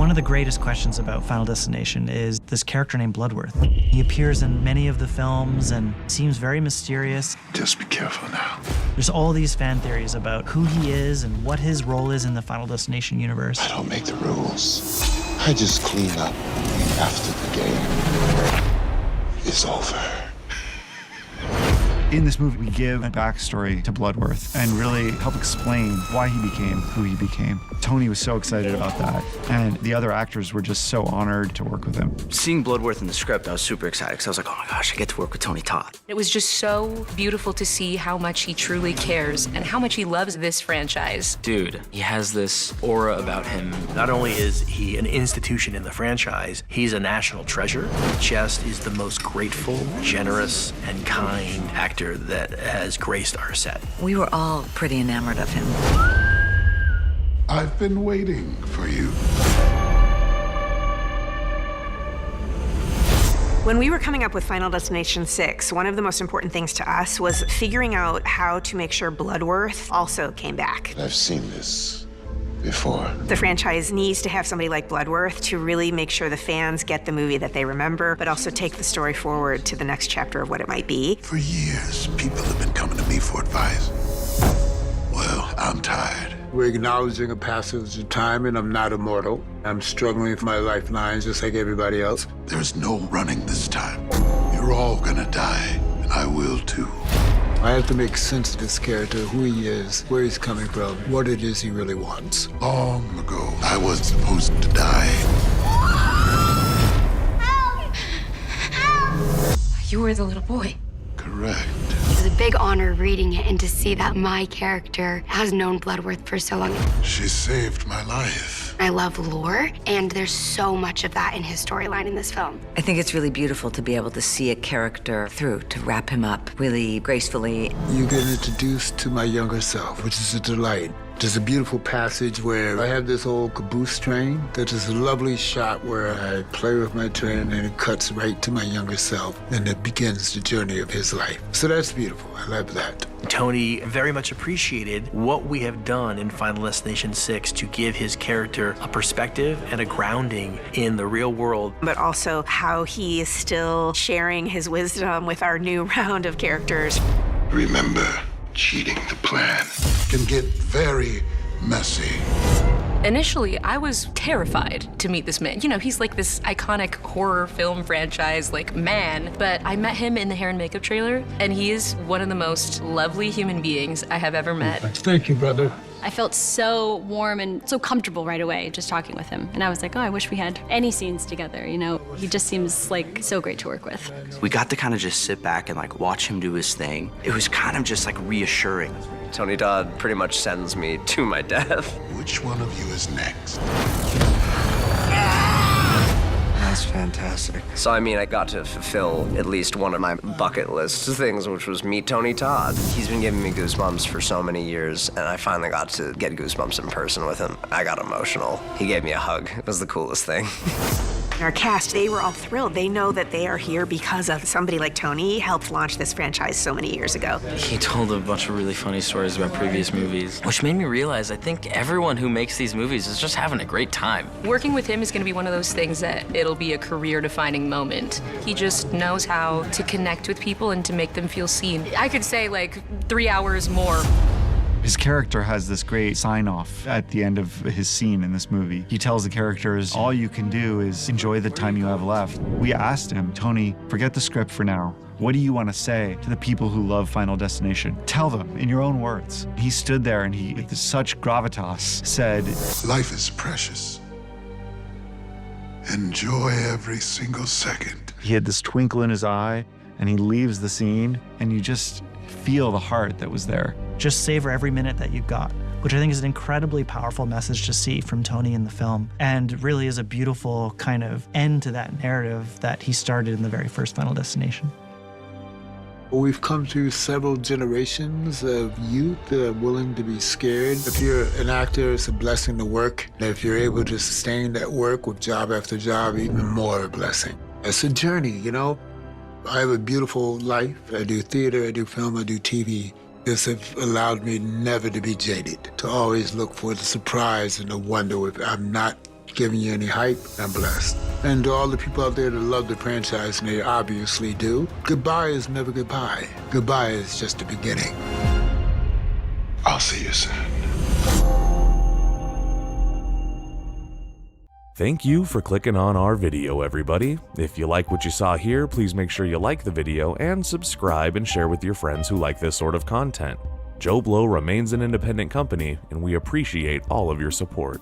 One of the greatest questions about Final Destination is this character named Bloodworth. He appears in many of the films and seems very mysterious. Just be careful now. There's all these fan theories about who he is and what his role is in the Final Destination universe. I don't make the rules. I just clean up after the game is over. In this movie, we give a backstory to Bloodworth and really help explain why he became who he became. Tony was so excited about that, and the other actors were just so honored to work with him. Seeing Bloodworth in the script, I was super excited because I was like, oh my gosh, I get to work with Tony Todd. It was just so beautiful to see how much he truly cares and how much he loves this franchise. Dude, he has this aura about him. Not only is he an institution in the franchise, he's a national treasure. Just is the most grateful, generous, and kind actor that has graced our set. We were all pretty enamored of him. I've been waiting for you. When we were coming up with Final Destination 6, one of the most important things to us was figuring out how to make sure Bloodworth also came back. I've seen this before. The franchise needs to have somebody like Bloodworth to really make sure the fans get the movie that they remember, but also take the story forward to the next chapter of what it might be. For years, people have been coming to me for advice. Well, I'm tired. We're acknowledging a passage of time, and I'm not immortal. I'm struggling with my lifelines just like everybody else. There's no running this time. You're all gonna die, and I will too. I have to make sense of this character, who he is, where he's coming from, what it is he really wants. Long ago, I was supposed to die. Help! Help! You were the little boy. Correct. It was a big honor reading it and to see that my character has known Bloodworth for so long. She saved my life. I love lore, and there's so much of that in his storyline in this film. I think it's really beautiful to be able to see a character through, to wrap him up really gracefully. You get introduced to my younger self, which is a delight. There's a beautiful passage where I have this old caboose train. There's a lovely shot where I play with my train and it cuts right to my younger self, and it begins the journey of his life. So that's beautiful. I love that. Tony very much appreciated what we have done in Final Destination 6 to give his character a perspective and a grounding in the real world. But also how he is still sharing his wisdom with our new round of characters. Remember, cheating the plan can get very messy. Initially, I was terrified to meet this man. You know, he's like this iconic horror film franchise, like, man. But I met him in the hair and makeup trailer, and he is one of the most lovely human beings I have ever met. Thank you, brother. I felt so warm and so comfortable right away just talking with him. And I was like, oh, I wish we had any scenes together, you know? He just seems like so great to work with. We got to kind of just sit back and like watch him do his thing. It was kind of just like reassuring. Tony Todd pretty much sends me to my death. Which one of you is next? That's fantastic. So, I mean, I got to fulfill at least one of my bucket list things, which was meet Tony Todd. He's been giving me goosebumps for so many years, and I finally got to get goosebumps in person with him. I got emotional. He gave me a hug. It was the coolest thing. Our cast, they were all thrilled. They know that they are here because of somebody like Tony helped launch this franchise so many years ago. He told a bunch of really funny stories about previous movies, which made me realize I think everyone who makes these movies is just having a great time. Working with him is going to be one of those things that it'll be a career-defining moment. He just knows how to connect with people and to make them feel seen. I could say like 3 hours more. His character has this great sign-off at the end of his scene in this movie. He tells the characters, all you can do is enjoy the time you have left. We asked him, Tony, forget the script for now. What do you want to say to the people who love Final Destination? Tell them in your own words. He stood there and he, with such gravitas, said, Life is precious. Enjoy every single second. He had this twinkle in his eye, and he leaves the scene, and you just feel the heart that was there. Just savor every minute that you've got, which I think is an incredibly powerful message to see from Tony in the film, and really is a beautiful kind of end to that narrative that he started in the very first Final Destination. We've come through several generations of youth that are willing to be scared. If you're an actor, it's a blessing to work. And if you're able to sustain that work with job after job, even more a blessing. It's a journey, you know? I have a beautiful life. I do theater, I do film, I do TV. This has allowed me never to be jaded, to always look for the surprise and the wonder if I'm not giving you any hype, I'm blessed. And to all the people out there that love the franchise, and they obviously do, goodbye is never goodbye. Goodbye is just the beginning. I'll see you soon. Thank you for clicking on our video, everybody. If you like what you saw here, please make sure you like the video and subscribe and share with your friends who like this sort of content. Joe Blow remains an independent company, and we appreciate all of your support.